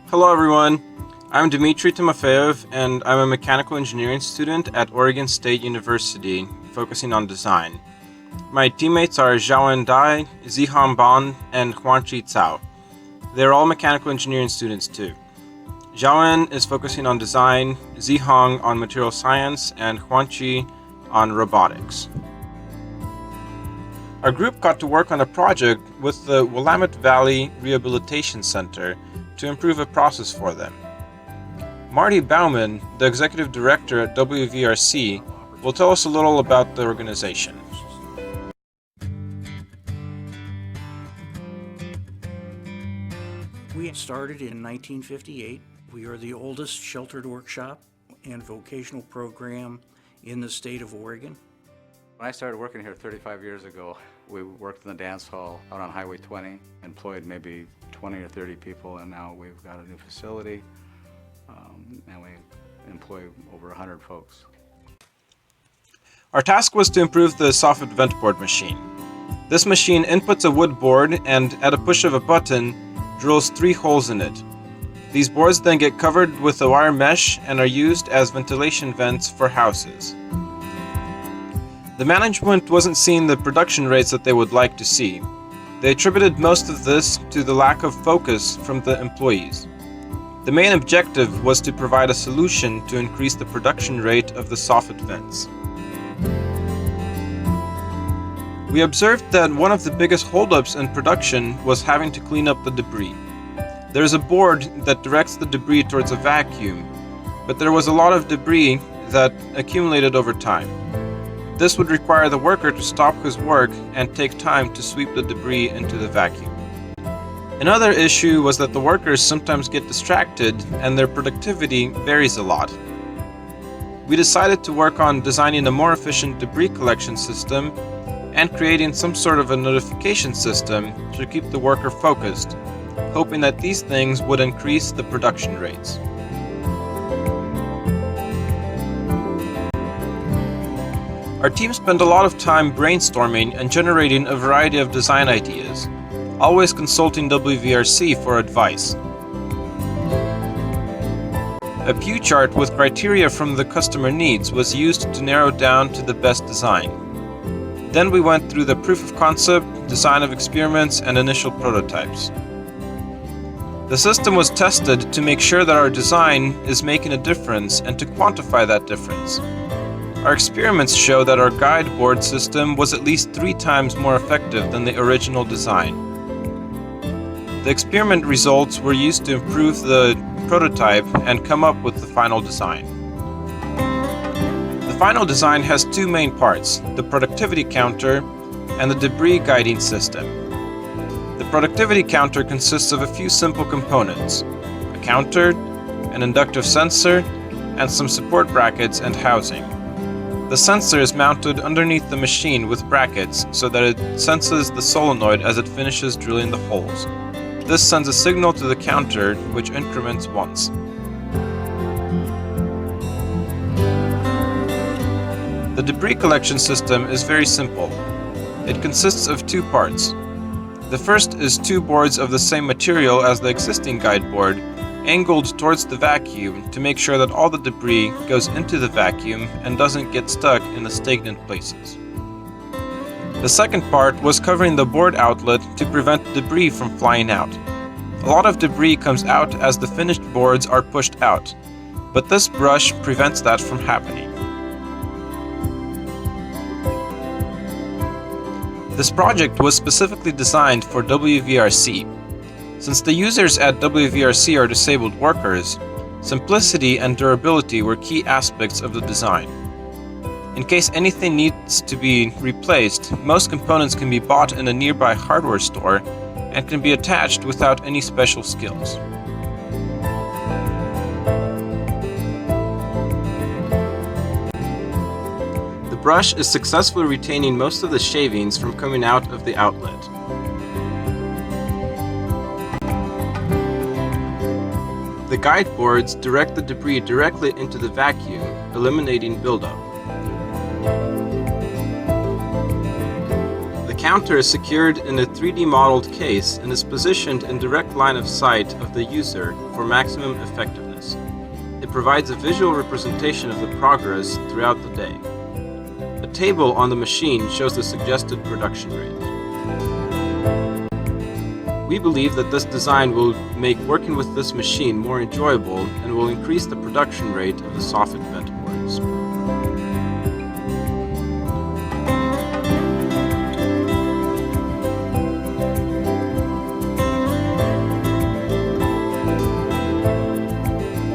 Hello everyone, I'm Dmitry Timofeyev and I'm a mechanical engineering student at Oregon State University, focusing on design. My teammates are Zhaoen Dai, Zihang Ban, and Huanqi Cao. They're all mechanical engineering students too. Zhaoen is focusing on design, Zihang on material science, and Huanqi on robotics. Our group got to work on a project with the Willamette Valley Rehabilitation Center to improve a process for them. Marty Bauman, the executive director at WVRC, will tell us a little about the organization. We started in 1958. We are the oldest sheltered workshop and vocational program in the state of Oregon. When I started working here 35 years ago, we worked in the dance hall out on Highway 20, employed maybe 20 or 30 people, and now we've got a new facility, and we employ over 100 folks. Our task was to improve the Soffit ventboard machine. This machine inputs a wood board and, at a push of a button, drills 3 holes in it. These boards then get covered with a wire mesh and are used as ventilation vents for houses. The management wasn't seeing the production rates that they would like to see. They attributed most of this to the lack of focus from the employees. The main objective was to provide a solution to increase the production rate of the Soffit vents. We observed that one of the biggest holdups in production was having to clean up the debris. There is a board that directs the debris towards a vacuum, but there was a lot of debris that accumulated over time. This would require the worker to stop his work and take time to sweep the debris into the vacuum. Another issue was that the workers sometimes get distracted and their productivity varies a lot. We decided to work on designing a more efficient debris collection system and creating some sort of a notification system to keep the worker focused, hoping that these things would increase the production rates. Our team spent a lot of time brainstorming and generating a variety of design ideas, always consulting WVRC for advice. A pew chart with criteria from the customer needs was used to narrow down to the best design. Then we went through the proof of concept, design of experiments, and initial prototypes. The system was tested to make sure that our design is making a difference and to quantify that difference. Our experiments show that our guide board system was at least 3 times more effective than the original design. The experiment results were used to improve the prototype and come up with the final design. The final design has 2 main parts, the productivity counter and the debris guiding system. The productivity counter consists of a few simple components: a counter, an inductive sensor, and some support brackets and housing. The sensor is mounted underneath the machine with brackets so that it senses the solenoid as it finishes drilling the holes. This sends a signal to the counter, which increments once. The debris collection system is very simple. It consists of 2 parts. The first is 2 boards of the same material as the existing guide board, angled towards the vacuum to make sure that all the debris goes into the vacuum and doesn't get stuck in the stagnant places. The second part was covering the board outlet to prevent debris from flying out. A lot of debris comes out as the finished boards are pushed out, but this brush prevents that from happening. This project was specifically designed for WVRC. Since the users at WVRC are disabled workers, simplicity and durability were key aspects of the design. In case anything needs to be replaced, most components can be bought in a nearby hardware store and can be attached without any special skills. The brush is successfully retaining most of the shavings from coming out of the outlet. The guide boards direct the debris directly into the vacuum, eliminating buildup. The counter is secured in a 3D modeled case and is positioned in direct line of sight of the user for maximum effectiveness. It provides a visual representation of the progress throughout the day. A table on the machine shows the suggested production rate. We believe that this design will make working with this machine more enjoyable and will increase the production rate of the Soffit vent